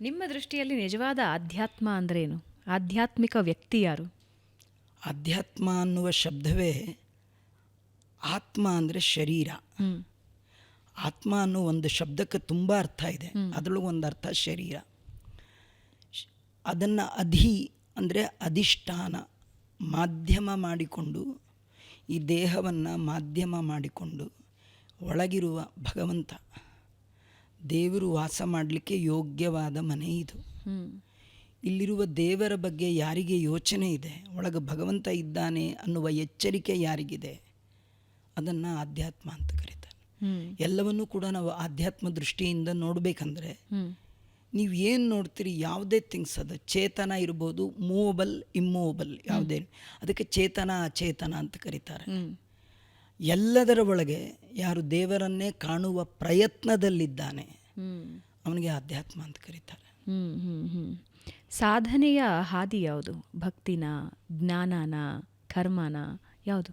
ನಿಮ್ಮ ದೃಷ್ಟಿಯಲ್ಲಿ ನಿಜವಾದ ಆಧ್ಯಾತ್ಮ ಅಂದ್ರೇನು? ಆಧ್ಯಾತ್ಮಿಕ ವ್ಯಕ್ತಿ ಯಾರು? ಆಧ್ಯಾತ್ಮ ಅನ್ನುವ ಶಬ್ದವೇ ಆತ್ಮ ಅಂದರೆ ಶರೀರ. ಆತ್ಮ ಅನ್ನೋ ಒಂದು ಶಬ್ದಕ್ಕೆ ತುಂಬ ಅರ್ಥ ಇದೆ. ಅದರೊಳಗೆ ಒಂದು ಅರ್ಥ ಶರೀರ. ಅದನ್ನು ಅಂದರೆ ಅಧಿಷ್ಠಾನ, ಮಾಧ್ಯಮ ಮಾಡಿಕೊಂಡು, ಈ ದೇಹವನ್ನು ಮಾಧ್ಯಮ ಮಾಡಿಕೊಂಡು ಒಳಗಿರುವ ಭಗವಂತ ದೇವರು ವಾಸ ಮಾಡಲಿಕ್ಕೆ ಯೋಗ್ಯವಾದ ಮನೆ ಇದು. ಇಲ್ಲಿರುವ ದೇವರ ಬಗ್ಗೆ ಯಾರಿಗೆ ಯೋಚನೆ ಇದೆ, ಒಳಗೆ ಭಗವಂತ ಇದ್ದಾನೆ ಅನ್ನುವ ಎಚ್ಚರಿಕೆ ಯಾರಿಗಿದೆ, ಅದನ್ನು ಆಧ್ಯಾತ್ಮ ಅಂತ ಕರೀತಾರೆ. ಎಲ್ಲವನ್ನೂ ಕೂಡ ನಾವು ಆಧ್ಯಾತ್ಮ ದೃಷ್ಟಿಯಿಂದ ನೋಡಬೇಕಂದ್ರೆ ನೀವು ಏನು ನೋಡ್ತೀರಿ, ಯಾವುದೇ ಥಿಂಗ್ಸ್ ಅದು ಚೇತನ ಇರ್ಬೋದು, ಮೂವಬಲ್ ಇಮ್ಮೂವಬಲ್, ಯಾವುದೇ, ಅದಕ್ಕೆ ಚೇತನ ಅಚೇತನ ಅಂತ ಕರೀತಾರೆ. ಎಲ್ಲದರ ಒಳಗೆ ಯಾರು ದೇವರನ್ನೇ ಕಾಣುವ ಪ್ರಯತ್ನದಲ್ಲಿದ್ದಾನೆ ಅವನಿಗೆ ಆಧ್ಯಾತ್ಮ ಅಂತ ಕರೀತಾರೆ. ಸಾಧನೆಯ ಹಾದಿ ಯಾವುದು? ಭಕ್ತಿನ, ಜ್ಞಾನನ, ಕರ್ಮನ, ಯಾವುದು?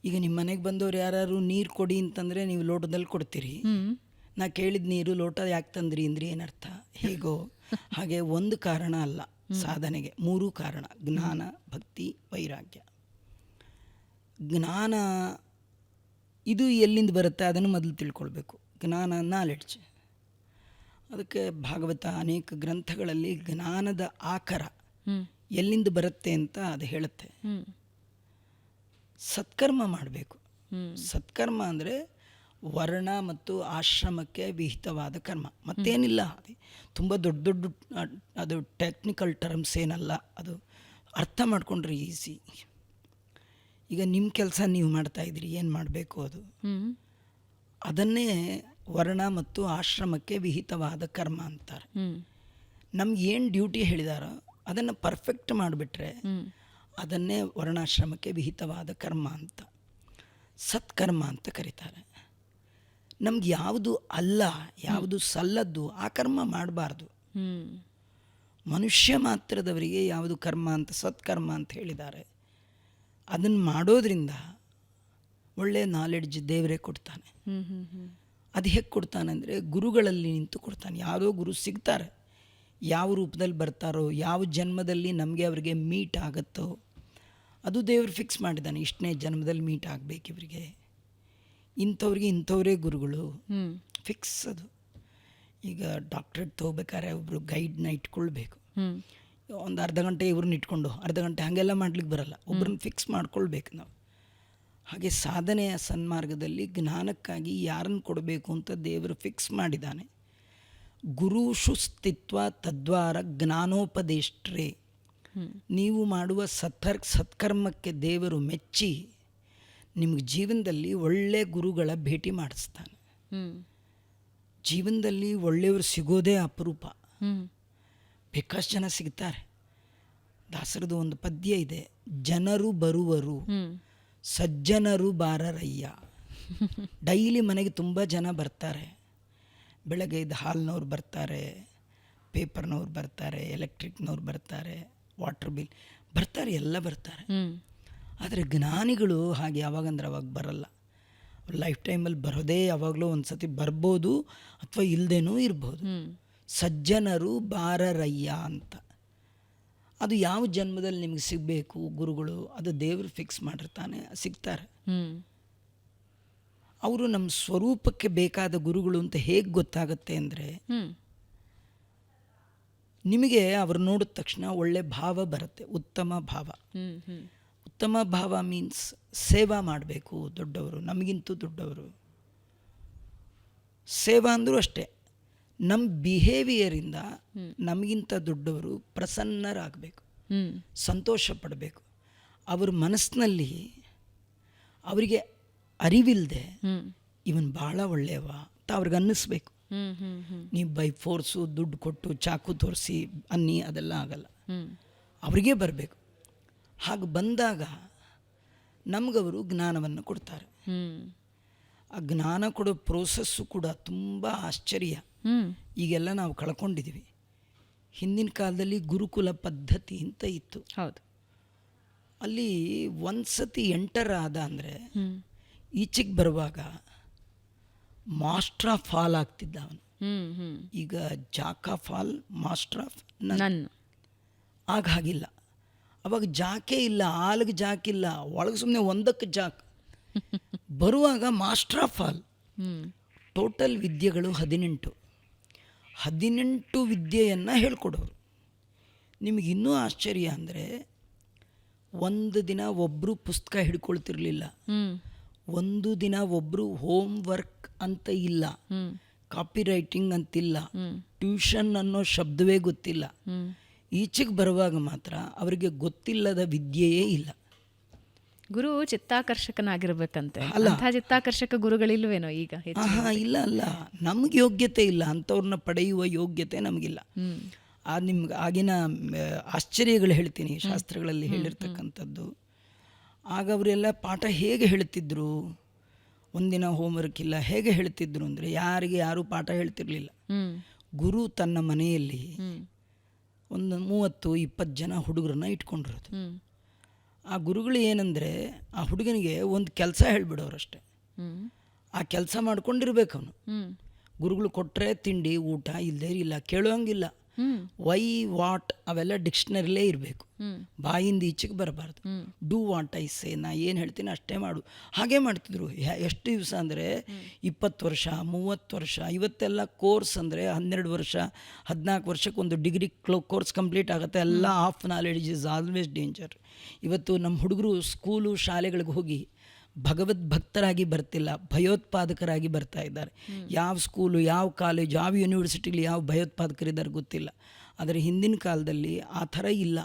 ಈಗ ನಿಮ್ಮ ಮನೆಗೆ ಬಂದವರು ಯಾರು ನೀರು ಕೊಡಿ ಅಂತಂದರೆ ನೀವು ಲೋಟದಲ್ಲಿ ಕೊಡ್ತೀರಿ. ನಾ ಕೇಳಿದ ನೀರು ಲೋಟ ಯಾಕೆ ತಂದ್ರಿ ಅಂದ್ರಿ ಏನರ್ಥ? ಹೇಗೋ ಹಾಗೆ ಒಂದು ಕಾರಣ ಅಲ್ಲ ಸಾಧನೆಗೆ, 3 ಕಾರಣ: ಜ್ಞಾನ, ಭಕ್ತಿ, ವೈರಾಗ್ಯ. ಜ್ಞಾನ ಇದು ಎಲ್ಲಿಂದ ಬರುತ್ತೆ ಅದನ್ನು ಮೊದಲು ತಿಳ್ಕೊಳ್ಬೇಕು. ಜ್ಞಾನ ನಾಲೆಡ್ಜ್. ಅದಕ್ಕೆ ಭಾಗವತ ಅನೇಕ ಗ್ರಂಥಗಳಲ್ಲಿ ಜ್ಞಾನದ ಆಕರ ಎಲ್ಲಿಂದ ಬರುತ್ತೆ ಅಂತ ಅದು ಹೇಳುತ್ತೆ. ಸತ್ಕರ್ಮ ಮಾಡಬೇಕು. ಸತ್ಕರ್ಮ ಅಂದರೆ ವರ್ಣ ಮತ್ತು ಆಶ್ರಮಕ್ಕೆ ವಿಹಿತವಾದ ಕರ್ಮ, ಮತ್ತೇನಿಲ್ಲ. ಅದು ತುಂಬ ದೊಡ್ಡ ದೊಡ್ಡ ಅದು ಟೆಕ್ನಿಕಲ್ ಟರ್ಮ್ಸ್ ಏನಲ್ಲ, ಅದು ಅರ್ಥ ಮಾಡ್ಕೊಂಡ್ರೆ ಈಸಿ. ಈಗ ನಿಮ್ಮ ಕೆಲಸ ನೀವು ಮಾಡ್ತಾಯಿದ್ರಿ, ಏನು ಮಾಡಬೇಕು ಅದು, ಅದನ್ನೇ ವರ್ಣ ಮತ್ತು ಆಶ್ರಮಕ್ಕೆ ವಿಹಿತವಾದ ಕರ್ಮ ಅಂತಾರೆ. ನಮ್ಗೆ ಏನು ಡ್ಯೂಟಿ ಹೇಳಿದಾರೋ ಅದನ್ನು ಪರ್ಫೆಕ್ಟ್ ಮಾಡಿಬಿಟ್ರೆ ಅದನ್ನೇ ವರ್ಣಾಶ್ರಮಕ್ಕೆ ವಿಹಿತವಾದ ಕರ್ಮ ಅಂತ, ಸತ್ಕರ್ಮ ಅಂತ ಕರೀತಾರೆ. ನಮ್ಗೆ ಯಾವುದು ಅಲ್ಲ, ಯಾವುದು ಸಲ್ಲದ್ದು ಆ ಕರ್ಮ ಮಾಡಬಾರ್ದು. ಮನುಷ್ಯ ಮಾತ್ರದವರಿಗೆ ಯಾವುದು ಕರ್ಮ ಅಂತ, ಸತ್ಕರ್ಮ ಅಂತ ಹೇಳಿದ್ದಾರೆ. ಅದನ್ನು ಮಾಡೋದ್ರಿಂದ ಒಳ್ಳೆಯ ನಾಲೆಡ್ಜ್ ದೇವರೇ ಕೊಡ್ತಾನೆ. ಅದು ಹೇಗೆ ಕೊಡ್ತಾನೆ ಅಂದರೆ ಗುರುಗಳಲ್ಲಿ ನಿಂತು ಕೊಡ್ತಾನೆ. ಯಾರೋ ಗುರು ಸಿಗ್ತಾರೆ, ಯಾವ ರೂಪದಲ್ಲಿ ಬರ್ತಾರೋ, ಯಾವ ಜನ್ಮದಲ್ಲಿ ನಮಗೆ ಅವರಿಗೆ ಮೀಟ್ ಆಗುತ್ತೋ ಅದು ದೇವರು ಫಿಕ್ಸ್ ಮಾಡಿದ್ದಾನೆ. ಇಷ್ಟನೇ ಜನ್ಮದಲ್ಲಿ ಮೀಟ್ ಆಗಬೇಕು ಇವರಿಗೆ, ಇಂಥವ್ರಿಗೆ ಇಂಥವರೇ ಗುರುಗಳು, ಫಿಕ್ಸ್ ಅದು. ಈಗ ಡಾಕ್ಟ್ರೇಟ್ ತೊಗೋಬೇಕಾದ್ರೆ ಒಬ್ಬರು ಗೈಡ್ನ ಇಟ್ಕೊಳ್ಬೇಕು. ಒಂದು ಅರ್ಧ ಗಂಟೆ ಇವ್ರನ್ನ ಇಟ್ಕೊಂಡು ಅರ್ಧ ಗಂಟೆ ಹಾಗೆಲ್ಲ ಮಾಡ್ಲಿಕ್ಕೆ ಬರಲ್ಲ, ಒಬ್ಬರನ್ನ ಫಿಕ್ಸ್ ಮಾಡ್ಕೊಳ್ಬೇಕು ನಾವು. ಹಾಗೆ ಸಾಧನೆಯ ಸನ್ಮಾರ್ಗದಲ್ಲಿ ಜ್ಞಾನಕ್ಕಾಗಿ ಯಾರನ್ನು ಕೊಡಬೇಕು ಅಂತ ದೇವರು ಫಿಕ್ಸ್ ಮಾಡಿದ್ದಾನೆ. ಗುರುಷು ಸ್ಥಿತ್ವ ತದ್ವಾರ ಜ್ಞಾನೋಪದೇಷ್ಟ್ರೇ. ನೀವು ಮಾಡುವ ಸತ್ಕರ್ಮಕ್ಕೆ ದೇವರು ಮೆಚ್ಚಿ ನಿಮಗೆ ಜೀವನದಲ್ಲಿ ಒಳ್ಳೆ ಗುರುಗಳ ಭೇಟಿ ಮಾಡಿಸ್ತಾನೆ. ಜೀವನದಲ್ಲಿ ಒಳ್ಳೆಯವರು ಸಿಗೋದೇ ಅಪರೂಪ. ಬೇಕಾಷ್ಟು ಜನ ಸಿಗ್ತಾರೆ. ದಾಸರದು ಒಂದು ಪದ್ಯ ಇದೆ: ಜನರು ಬರುವರು ಸಜ್ಜನರು ಬಾರರಯ್ಯ. ಡೈಲಿ ಮನೆಗೆ ತುಂಬ ಜನ ಬರ್ತಾರೆ. ಬೆಳಗ್ಗೆ ಇದು ಹಾಲ್ನವ್ರು ಬರ್ತಾರೆ, ಪೇಪರ್ನವ್ರು ಬರ್ತಾರೆ, ಎಲೆಕ್ಟ್ರಿಕ್ನವ್ರು ಬರ್ತಾರೆ, ವಾಟರ್ ಬಿಲ್ ಬರ್ತಾರೆ, ಎಲ್ಲ ಬರ್ತಾರೆ. ಆದರೆ ಜ್ಞಾನಿಗಳು ಹಾಗೆ ಯಾವಾಗಂದ್ರೆ ಅವಾಗ ಬರಲ್ಲ. ಲೈಫ್ ಟೈಮಲ್ಲಿ ಬರೋದೇ ಯಾವಾಗಲೂ ಒಂದು ಸತಿ ಬರ್ಬೋದು ಅಥವಾ ಇಲ್ಲದೇನೂ ಇರ್ಬೋದು. ಸಜ್ಜನರು ಬಾರರಯ್ಯ ಅಂತ. ಅದು ಯಾವ ಜನ್ಮದಲ್ಲಿ ನಿಮಗೆ ಸಿಗಬೇಕು ಗುರುಗಳು, ಅದು ದೇವರು ಫಿಕ್ಸ್ ಮಾಡಿರ್ತಾನೆ, ಸಿಗ್ತಾರೆ. ಅವರು ನಮ್ಮ ಸ್ವರೂಪಕ್ಕೆ ಬೇಕಾದ ಗುರುಗಳು ಅಂತ ಹೇಗೆ ಗೊತ್ತಾಗುತ್ತೆ ಅಂದರೆ, ನಿಮಗೆ ಅವ್ರು ನೋಡಿದ ತಕ್ಷಣ ಒಳ್ಳೆ ಭಾವ ಬರುತ್ತೆ, ಉತ್ತಮ ಭಾವ. ಉತ್ತಮ ಭಾವ ಮೀನ್ಸ್ ಸೇವಾ ಮಾಡಬೇಕು ದೊಡ್ಡವರು, ನಮಗಿಂತೂ ದೊಡ್ಡವರು. ಸೇವಾ ಅಂದರೂ ಅಷ್ಟೇ, ನಮ್ಮ ಬಿಹೇವಿಯರಿಂದ ನಮಗಿಂತ ದೊಡ್ಡವರು ಪ್ರಸನ್ನರಾಗಬೇಕು, ಸಂತೋಷ ಪಡಬೇಕು. ಅವ್ರ ಮನಸ್ಸಿನಲ್ಲಿ ಅವರಿಗೆ ಅರಿವಿಲ್ಲದೆ ಇವನು ಭಾಳ ಒಳ್ಳೆಯವ ಅಂತ ಅವ್ರಿಗೆ ಅನ್ನಿಸ್ಬೇಕು. ನೀವು ಬೈ ಫೋರ್ಸು ದುಡ್ಡು ಕೊಟ್ಟು ಚಾಕು ತೋರಿಸಿ ಅನ್ನಿ ಅದೆಲ್ಲ ಆಗಲ್ಲ, ಅವರಿಗೆ ಬರಬೇಕು. ಹಾಗೆ ಬಂದಾಗ ನಮಗವರು ಜ್ಞಾನವನ್ನು ಕೊಡ್ತಾರೆ. ಆ ಜ್ಞಾನ ಕೊಡೋ ಪ್ರೋಸೆಸ್ಸು ಕೂಡ ತುಂಬ ಆಶ್ಚರ್ಯ. ಈಗೆಲ್ಲ ನಾವು ಕಳ್ಕೊಂಡಿದ್ದೀವಿ. ಹಿಂದಿನ ಕಾಲದಲ್ಲಿ ಗುರುಕುಲ ಪದ್ಧತಿ ಅಂತ ಇತ್ತು. ಹೌದು. ಅಲ್ಲಿ ಒಂದು ಸತಿ ಎಂಟರ್ ಆದ ಅಂದರೆ ಈಚೆಗೆ ಬರುವಾಗ ಮಾಸ್ಟರ್ ಆಫ್ ಆಲ್ ಆಗ್ತಿದ್ದ ಅವನು. ಈಗ Jack of all master of ನನ್. ನನ್ ಆಗ ಹಾಗಿಲ್ಲ. ಅವಾಗ ಜಾಕೇ ಇಲ್ಲ, ಆಲ್ಗೆ ಜಾಕಿಲ್ಲ, ಒಳಗೆ ಸುಮ್ಮನೆ ಒಂದಕ್ಕೆ ಜಾಕ್. ಬರುವಾಗ ಮಾಸ್ಟರ್ ಆಫ್ ಆಲ್. ಟೋಟಲ್ ವಿದ್ಯೆಗಳು 18 ವಿದ್ಯೆಯನ್ನು ಹೇಳ್ಕೊಡೋರು. ನಿಮಗೆ ಇನ್ನೂ ಆಶ್ಚರ್ಯ ಅಂದರೆ, ಒಂದು ದಿನ ಒಬ್ಬರು ಪುಸ್ತಕ ಹಿಡ್ಕೊಳ್ತಿರ್ಲಿಲ್ಲ, ಒಂದು ದಿನ ಒಬ್ಬರು ಹೋಮ್ ವರ್ಕ್ ಅಂತ ಇಲ್ಲ, ಕಾಪಿ ರೈಟಿಂಗ್ ಅಂತಿಲ್ಲ, ಟ್ಯೂಷನ್ ಅನ್ನೋ ಶಬ್ದವೇ ಗೊತ್ತಿಲ್ಲ. ಈಚೆಗೆ ಬರುವಾಗ ಮಾತ್ರ ಅವರಿಗೆ ಗೊತ್ತಿಲ್ಲದ ವಿದ್ಯೆಯೇ ಇಲ್ಲ. ಗುರು ಚಿತ್ತಾಕರ್ಷಕನಾಗಿರ್ಬೇಕಂತೆ. ಅಂಥ ಚಿತ್ತಾಕರ್ಷಕ ಗುರುಗಳಿಲ್ವೇನೋ ಈಗ? ಇಲ್ಲ, ನಮ್ಗೆ ಯೋಗ್ಯತೆ ಇಲ್ಲ, ಅಂಥವ್ರನ್ನ ಪಡೆಯುವ ಯೋಗ್ಯತೆ ನಮಗಿಲ್ಲ. ನಿಮ್ಗೆ ಆಗಿನ ಆಶ್ಚರ್ಯಗಳು ಹೇಳ್ತೀನಿ, ಶಾಸ್ತ್ರಗಳಲ್ಲಿ ಹೇಳಿರ್ತಕ್ಕಂಥದ್ದು. ಆಗ ಅವರೆಲ್ಲ ಪಾಠ ಹೇಗೆ ಹೇಳ್ತಿದ್ರು, ಒಂದಿನ ಹೋಮ್ವರ್ಕ್ ಇಲ್ಲ, ಹೇಗೆ ಹೇಳ್ತಿದ್ರು ಅಂದರೆ, ಯಾರು ಪಾಠ ಹೇಳ್ತಿರ್ಲಿಲ್ಲ. ಗುರು ತನ್ನ ಮನೆಯಲ್ಲಿ ಒಂದು 30-20 ಜನ ಹುಡುಗರನ್ನ ಇಟ್ಕೊಂಡಿರೋದು. ಆ ಗುರುಗಳು ಏನಂದರೆ, ಆ ಹುಡುಗನಿಗೆ ಒಂದು ಕೆಲಸ ಹೇಳಿಬಿಡೋರಷ್ಟೆ, ಆ ಕೆಲಸ ಮಾಡ್ಕೊಂಡಿರ್ಬೇಕು ಅವನು. ಗುರುಗಳು ಕೊಟ್ಟರೆ ತಿಂಡಿ ಊಟ, ಇಲ್ಲದೇ ಇಲ್ಲ, ಕೇಳೋಂಗಿಲ್ಲ. ವೈ ವಾಟ್ ಅವೆಲ್ಲ ಡಿಕ್ಷನರಿಲೇ ಇರಬೇಕು, ಬಾಯಿಂದ ಈಚೆಗೆ ಬರಬಾರ್ದು. ಡೂ ವಾಟ್ ಐ ಸೇ, ನಾ ಏನು ಹೇಳ್ತೀನಿ ಅಷ್ಟೇ ಮಾಡು. ಹಾಗೆ ಮಾಡ್ತಿದ್ರು. ಎಷ್ಟು ದಿವಸ ಅಂದರೆ 20 ವರ್ಷ 30 ವರ್ಷ. ಇವತ್ತೆಲ್ಲ ಕೋರ್ಸ್ ಅಂದರೆ 12 ವರ್ಷ 14 ವರ್ಷಕ್ಕೆ ಒಂದು ಡಿಗ್ರಿ ಕೋರ್ಸ್ ಕಂಪ್ಲೀಟ್ ಆಗುತ್ತೆ. ಎಲ್ಲ of knowledge is always danger. ಇವತ್ತು ನಮ್ಮ ಹುಡುಗರು ಸ್ಕೂಲು ಶಾಲೆಗಳಿಗೆ ಹೋಗಿ ಭಗವದ್ಭಕ್ತರಾಗಿ ಬರ್ತಿಲ್ಲ, ಭಯೋತ್ಪಾದಕರಾಗಿ ಬರ್ತಾ ಇದ್ದಾರೆ. ಯಾವ ಸ್ಕೂಲು, ಯಾವ ಕಾಲೇಜು, ಯಾವ ಯೂನಿವರ್ಸಿಟಿಲಿ ಯಾವ ಭಯೋತ್ಪಾದಕರಿದ್ದಾರೆ ಗೊತ್ತಿಲ್ಲ. ಆದರೆ ಹಿಂದಿನ ಕಾಲದಲ್ಲಿ ಆ ಥರ ಇಲ್ಲ.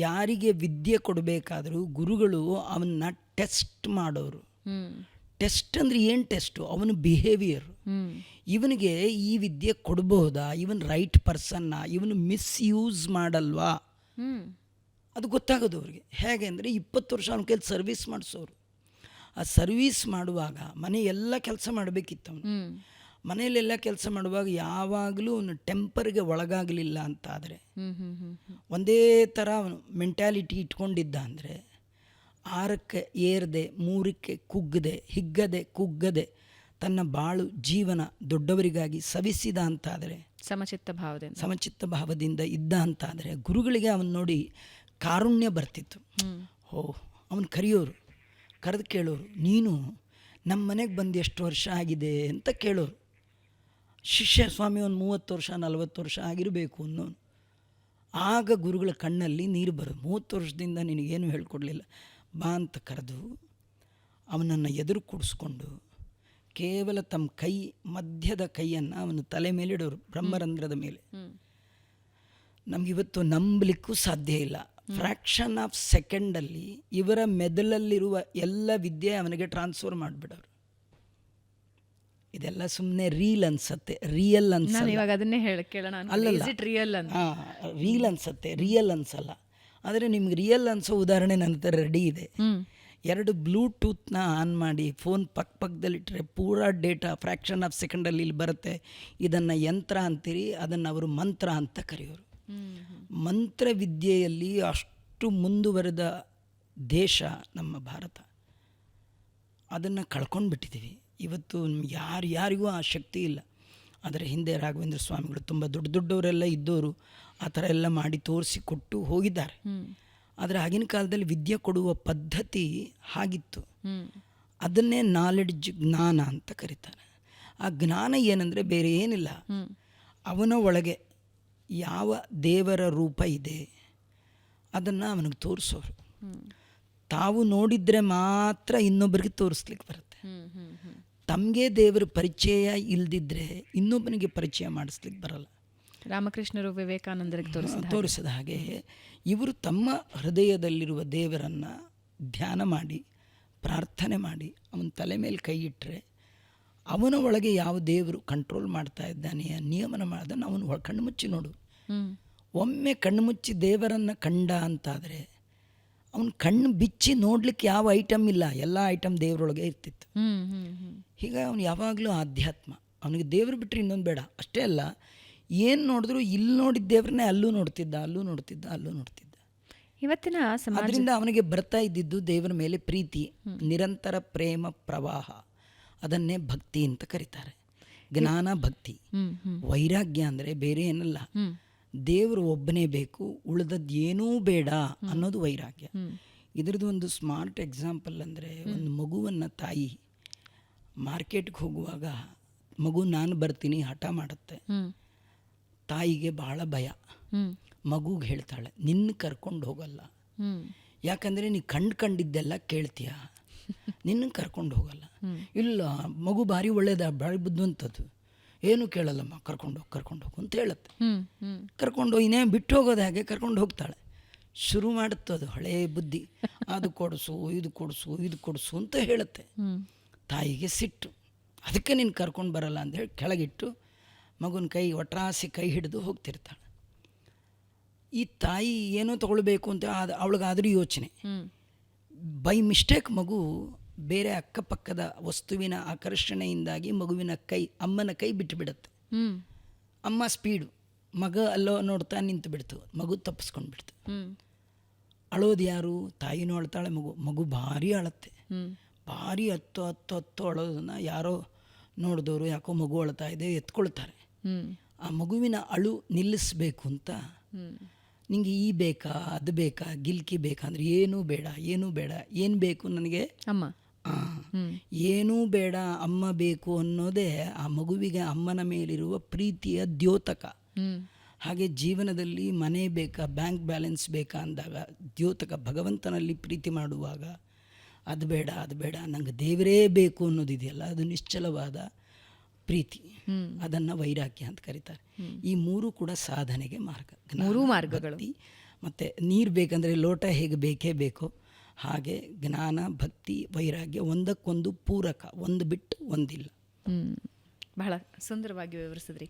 ಯಾರಿಗೆ ವಿದ್ಯೆ ಕೊಡಬೇಕಾದರೂ ಗುರುಗಳು ಅವನ್ನ ಟೆಸ್ಟ್ ಮಾಡೋರು. ಟೆಸ್ಟ್ ಅಂದರೆ ಏನು ಟೆಸ್ಟು? ಅವನ ಬಿಹೇವಿಯರ್. ಇವನಿಗೆ ಈ ವಿದ್ಯೆ ಕೊಡಬಹುದಾ, ಇವನ್ ರೈಟ್ ಪರ್ಸನ್ನ, ಇವನು ಮಿಸ್ಯೂಸ್ ಮಾಡಲ್ವಾ, ಅದು ಗೊತ್ತಾಗೋದು ಅವ್ರಿಗೆ. ಹೇಗೆ ಅಂದರೆ 20 ವರ್ಷ ಅವನ ಕೈಲಿ ಸರ್ವಿಸ್ ಮಾಡಿಸೋರು. ಆ ಸರ್ವೀಸ್ ಮಾಡುವಾಗ ಮನೆ ಎಲ್ಲ ಕೆಲಸ ಮಾಡಬೇಕಿತ್ತು ಅವನು. ಮನೆಯಲ್ಲೆಲ್ಲ ಕೆಲಸ ಮಾಡುವಾಗ ಯಾವಾಗಲೂ ಅವನು ಟೆಂಪರ್ಗೆ ಒಳಗಾಗಲಿಲ್ಲ ಅಂತಾದರೆ, ಒಂದೇ ಥರ ಅವನು ಮೆಂಟ್ಯಾಲಿಟಿ ಇಟ್ಕೊಂಡಿದ್ದ ಅಂದರೆ, 6ಕ್ಕೆ ಏರದೆ 3ಕ್ಕೆ ಕುಗ್ಗದೆ, ಹಿಗ್ಗದೆ ಕುಗ್ಗದೆ ತನ್ನ ಬಾಳು ಜೀವನ ದೊಡ್ಡವರಿಗಾಗಿ ಸವಿಸಿದ ಅಂತಾದರೆ, ಸಮಚಿತ್ತ ಭಾವದಿಂದ ಇದ್ದ ಅಂತಾದರೆ, ಗುರುಗಳಿಗೆ ಅವನು ನೋಡಿ ಕಾರುಣ್ಯ ಬರ್ತಿತ್ತು. ಅವನು ಕರೆಯೋರು, ಕರೆದು ಕೇಳೋರು, ನೀನು ನಮ್ಮ ಮನೆಗೆ ಬಂದು ಎಷ್ಟು ವರ್ಷ ಆಗಿದೆ ಅಂತ ಕೇಳೋರು. ಶಿಷ್ಯ ಸ್ವಾಮಿ ಒಂದು 30 ವರ್ಷ 40 ವರ್ಷ ಆಗಿರಬೇಕು ಅನ್ನೋನು. ಆಗ ಗುರುಗಳ ಕಣ್ಣಲ್ಲಿ ನೀರು ಬರೋದು. 30 ವರ್ಷದಿಂದ ನಿನಗೇನು ಹೇಳ್ಕೊಡ್ಲಿಲ್ಲ, ಬಾ ಅಂತ ಕರೆದು ಅವನನ್ನು ಎದುರು ಕೂಡಿಸ್ಕೊಂಡು ಕೇವಲ ತಮ್ಮ ಮಧ್ಯದ ಕೈಯನ್ನು ಅವನ ತಲೆ ಮೇಲೆ ಇಡೋರು, ಬ್ರಹ್ಮರಂಧ್ರದ ಮೇಲೆ. ನಮಗಿವತ್ತು ನಂಬಲಿಕ್ಕೂ ಸಾಧ್ಯ ಇಲ್ಲ. ಫ್ರ್ಯಾಕ್ಷನ್ ಆಫ್ ಸೆಕೆಂಡಲ್ಲಿ ಇವರ ಮೆದುಳಲ್ಲಿರುವ ಎಲ್ಲ ವಿದ್ಯೆ ಅವನಿಗೆ ಟ್ರಾನ್ಸ್ಫರ್ ಮಾಡಿಬಿಡೋರು. ಇದೆಲ್ಲ ಸುಮ್ಮನೆ ರೀಲ್ ಅನ್ಸತ್ತೆ, ರಿಯಲ್ ರೀಲ್ ಅನ್ಸತ್ತೆ, ರಿಯಲ್ ಅನ್ಸಲ್ಲ. ಆದರೆ ನಿಮ್ಗೆ ರಿಯಲ್ ಅನ್ಸೋ ಉದಾಹರಣೆ ನನ್ನ ಹತ್ರ ರೆಡಿ ಇದೆ. 2 ಬ್ಲೂಟೂತ್ನ ಆನ್ ಮಾಡಿ ಫೋನ್ ಪಕ್ಕದಲ್ಲಿಟ್ಟರೆ ಪೂರಾ ಡೇಟಾ ಫ್ರ್ಯಾಕ್ಷನ್ ಆಫ್ ಸೆಕೆಂಡಲ್ಲಿ ಇಲ್ಲಿ ಬರುತ್ತೆ. ಇದನ್ನು ಯಂತ್ರ ಅಂತೀರಿ, ಅದನ್ನು ಅವರು ಮಂತ್ರ ಅಂತ ಕರೆಯೋರು. ಮಂತ್ರ ವಿದ್ಯೆಯಲ್ಲಿ ಅಷ್ಟು ಮುಂದುವರೆದ ದೇಶ ನಮ್ಮ ಭಾರತ. ಅದನ್ನು ಕಳ್ಕೊಂಡು ಬಿಟ್ಟಿದ್ದೀವಿ. ಇವತ್ತು ಯಾರಿಗೂ ಆ ಶಕ್ತಿ ಇಲ್ಲ. ಅದರ ಹಿಂದೆ ರಾಘವೇಂದ್ರ ಸ್ವಾಮಿಗಳು ತುಂಬ ದೊಡ್ಡವರೆಲ್ಲ ಇದ್ದವರು ಆ ಥರ ಎಲ್ಲ ಮಾಡಿ ತೋರಿಸಿಕೊಟ್ಟು ಹೋಗಿದ್ದಾರೆ. ಆದರೆ ಆಗಿನ ಕಾಲದಲ್ಲಿ ವಿದ್ಯೆ ಕೊಡುವ ಪದ್ಧತಿ ಹಾಗಿತ್ತು. ಅದನ್ನೇ ನಾಲೆಡ್ಜ್, ಜ್ಞಾನ ಅಂತ ಕರೀತಾರೆ. ಆ ಜ್ಞಾನ ಏನಂದರೆ ಬೇರೆ ಏನಿಲ್ಲ, ಅವನ ಒಳಗೆ ಯಾವ ದೇವರ ರೂಪ ಇದೆ ಅದನ್ನು ಅವನಿಗೆ ತೋರಿಸೋರು. ತಾವು ನೋಡಿದರೆ ಮಾತ್ರ ಇನ್ನೊಬ್ಬರಿಗೆ ತೋರಿಸ್ಲಿಕ್ಕೆ ಬರುತ್ತೆ. ತಮಗೆ ದೇವರ ಪರಿಚಯ ಇಲ್ದಿದ್ರೆ ಇನ್ನೊಬ್ಬನಿಗೆ ಪರಿಚಯ ಮಾಡಿಸ್ಲಿಕ್ಕೆ ಬರಲ್ಲ. ರಾಮಕೃಷ್ಣರು ವಿವೇಕಾನಂದರಿಗೆ ತೋರಿಸಿದ ಹಾಗೆ ಇವರು ತಮ್ಮ ಹೃದಯದಲ್ಲಿರುವ ದೇವರನ್ನು ಧ್ಯಾನ ಮಾಡಿ ಪ್ರಾರ್ಥನೆ ಮಾಡಿ ಅವನ ತಲೆ ಮೇಲೆ ಕೈ ಇಟ್ಟರೆ ಅವನ ಒಳಗೆ ಯಾವ ದೇವರು ಕಂಟ್ರೋಲ್ ಮಾಡ್ತಾ ಇದ್ದಾನೆ, ನಿಯಮನ ಮಾಡೋದನ್ನು ಅವನು ಕಣ್ಣು ಮುಚ್ಚಿ ನೋಡು. ಒಮ್ಮೆ ಕಣ್ಣು ಮುಚ್ಚಿ ದೇವರನ್ನು ಕಂಡ ಅಂತಾದರೆ ಅವನು ಕಣ್ಣು ಬಿಚ್ಚಿ ನೋಡ್ಲಿಕ್ಕೆ ಯಾವ ಐಟಮ್ ಇಲ್ಲ, ಎಲ್ಲ ಐಟಮ್ ದೇವರೊಳಗೆ ಇರ್ತಿತ್ತು. ಹೀಗೆ ಅವನು ಯಾವಾಗಲೂ ಆಧ್ಯಾತ್ಮ, ಅವನಿಗೆ ದೇವರು ಬಿಟ್ಟರೆ ಇನ್ನೊಂದು ಬೇಡ. ಅಷ್ಟೇ ಅಲ್ಲ, ಏನು ನೋಡಿದ್ರು ಇಲ್ಲಿ ನೋಡಿದ ದೇವ್ರನ್ನೇ ಅಲ್ಲೂ ನೋಡ್ತಿದ್ದ. ಇವತ್ತಿನ ಅದರಿಂದ ಅವನಿಗೆ ಬರ್ತಾ ಇದ್ದಿದ್ದು ದೇವರ ಮೇಲೆ ಪ್ರೀತಿ, ನಿರಂತರ ಪ್ರೇಮ ಪ್ರವಾಹ. ಅದನ್ನೇ ಭಕ್ತಿ ಅಂತ ಕರೀತಾರೆ. ಜ್ಞಾನ ಭಕ್ತಿ. ಹ್ಮ್ ಹ್ಮ್ ವೈರಾಗ್ಯ ಅಂದರೆ ಬೇರೆ ಏನಲ್ಲ, ದೇವರು ಒಬ್ಬನೇ ಬೇಕು, ಉಳಿದದ್ದು ಏನೂ ಬೇಡ ಅನ್ನೋದು ವೈರಾಗ್ಯ. ಇದ್ರದ್ದು ಒಂದು ಸ್ಮಾರ್ಟ್ ಎಕ್ಸಾಂಪಲ್ ಅಂದರೆ, ಒಂದು ಮಗುವನ್ನು ತಾಯಿ ಮಾರ್ಕೆಟ್ಗೆ ಹೋಗುವಾಗ ಮಗು ನಾನು ಬರ್ತೀನಿ ಹಠ ಮಾಡುತ್ತೆ, ತಾಯಿಗೆ ಭಾಳ ಭಯ. ಮಗುಗೆ ಹೇಳ್ತಾಳೆ, ನಿನ್ನ ಕರ್ಕೊಂಡು ಹೋಗಲ್ಲ, ಯಾಕಂದರೆ ನೀ ಕಂಡಿದ್ದೆಲ್ಲ ಕೇಳ್ತೀಯ, ನಿನ್ನ ಕರ್ಕೊಂಡು ಹೋಗಲ್ಲ. ಇಲ್ಲ, ಮಗು ಭಾರಿ ಒಳ್ಳೇದ, ಭಾರಿ ಬುದ್ಧಿವಂತದ್ದು, ಏನು ಕೇಳಲ್ಲಮ್ಮ, ಕರ್ಕೊಂಡು ಹೋಗು ಅಂತ ಹೇಳುತ್ತೆ. ಕರ್ಕೊಂಡು ಇನ್ನೇ ಬಿಟ್ಟು ಹೋಗೋದು ಹಾಗೆ ಕರ್ಕೊಂಡು ಹೋಗ್ತಾಳೆ. ಶುರು ಮಾಡುತ್ತದು ಹಳೇ ಬುದ್ಧಿ, ಅದು ಕೊಡಿಸು ಇದು ಕೊಡಿಸು ಅಂತ ಹೇಳುತ್ತೆ. ತಾಯಿಗೆ ಸಿಟ್ಟು, ಅದಕ್ಕೆ ನೀನು ಕರ್ಕೊಂಡು ಬರಲ್ಲ ಅಂತ ಹೇಳಿ ಕೆಳಗಿಟ್ಟು ಮಗುನ ಒಟ್ರಾಸಿ ಕೈ ಹಿಡಿದು ಹೋಗ್ತಿರ್ತಾಳೆ. ಈ ತಾಯಿ ಏನೋ ತಗೊಳ್ಬೇಕು ಅಂತ ಅವಳಿಗಾದ್ರೂ ಯೋಚನೆ. ಬೈ ಮಿಸ್ಟೇಕ್ ಮಗು ಬೇರೆ ಅಕ್ಕಪಕ್ಕದ ವಸ್ತುವಿನ ಆಕರ್ಷಣೆಯಿಂದಾಗಿ ಅಮ್ಮನ ಕೈ ಬಿಟ್ಟು ಬಿಡುತ್ತೆ. ಅಮ್ಮ ಸ್ಪೀಡು, ಮಗ ಅಲ್ಲೋ ನೋಡ್ತಾ ನಿಂತು ಬಿಡ್ತು, ಮಗು ತಪ್ಪಿಸ್ಕೊಂಡು ಬಿಡ್ತು. ಅಳೋದು ಯಾರು? ತಾಯಿನೂ ಅಳ್ತಾಳೆ, ಮಗು ಭಾರಿ ಅಳತ್ತೆ. ಭಾರಿ ಹತ್ತು ಅಳೋದನ್ನು ಯಾರೋ ನೋಡಿದವರು ಯಾಕೋ ಮಗು ಅಳ್ತಾ ಇದೆ ಎತ್ಕೊಳ್ತಾರೆ. ಆ ಮಗುವಿನ ಅಳು ನಿಲ್ಲಿಸ್ಬೇಕು ಅಂತ, ನಿಂಗೆ ಈ ಬೇಕಾ ಅದು ಬೇಕಾ ಗಿಲ್ಕಿ ಬೇಕಾ ಅಂದರೆ ಏನೂ ಬೇಡ, ಏನು ಬೇಕು ನನಗೆ ಅಮ್ಮ, ಏನೂ ಬೇಡ ಅಮ್ಮ ಬೇಕು ಅನ್ನೋದೇ ಆ ಮಗುವಿಗೆ ಅಮ್ಮನ ಮೇಲಿರುವ ಪ್ರೀತಿಯ ದ್ಯೋತಕ. ಹಾಗೆ ಜೀವನದಲ್ಲಿ ಮನೆ ಬೇಕಾ, ಬ್ಯಾಂಕ್ ಬ್ಯಾಲೆನ್ಸ್ ಬೇಕಾ ಅಂದಾಗ ದ್ಯೋತಕ ಭಗವಂತನಲ್ಲಿ ಪ್ರೀತಿ ಮಾಡುವಾಗ ಅದು ಬೇಡ ನಂಗೆ ದೇವರೇ ಬೇಕು ಅನ್ನೋದಿದೆಯಲ್ಲ, ಅದು ನಿಶ್ಚಲವಾದ ಪ್ರೀತಿ, ಅದನ್ನು ವೈರಾಗ್ಯ ಅಂತ ಕರೀತಾರೆ. ಈ ಮೂರು ಕೂಡ ಸಾಧನೆಗೆ ಮಾರ್ಗ, ಮೂರೂ ಮಾರ್ಗಗಳು. ಮತ್ತು ನೀರು ಬೇಕಂದರೆ ಲೋಟ ಹೇಗೆ ಬೇಕೇ ಬೇಕೋ ಹಾಗೆ ಜ್ಞಾನ ಭಕ್ತಿ ವೈರಾಗ್ಯ ಒಂದಕ್ಕೊಂದು ಪೂರಕ, ಒಂದು ಬಿಟ್ಟು ಒಂದಿಲ್ಲ. ಬಹಳ ಸುಂದರವಾಗಿ ವಿವರಿಸಿದ್ರಿ.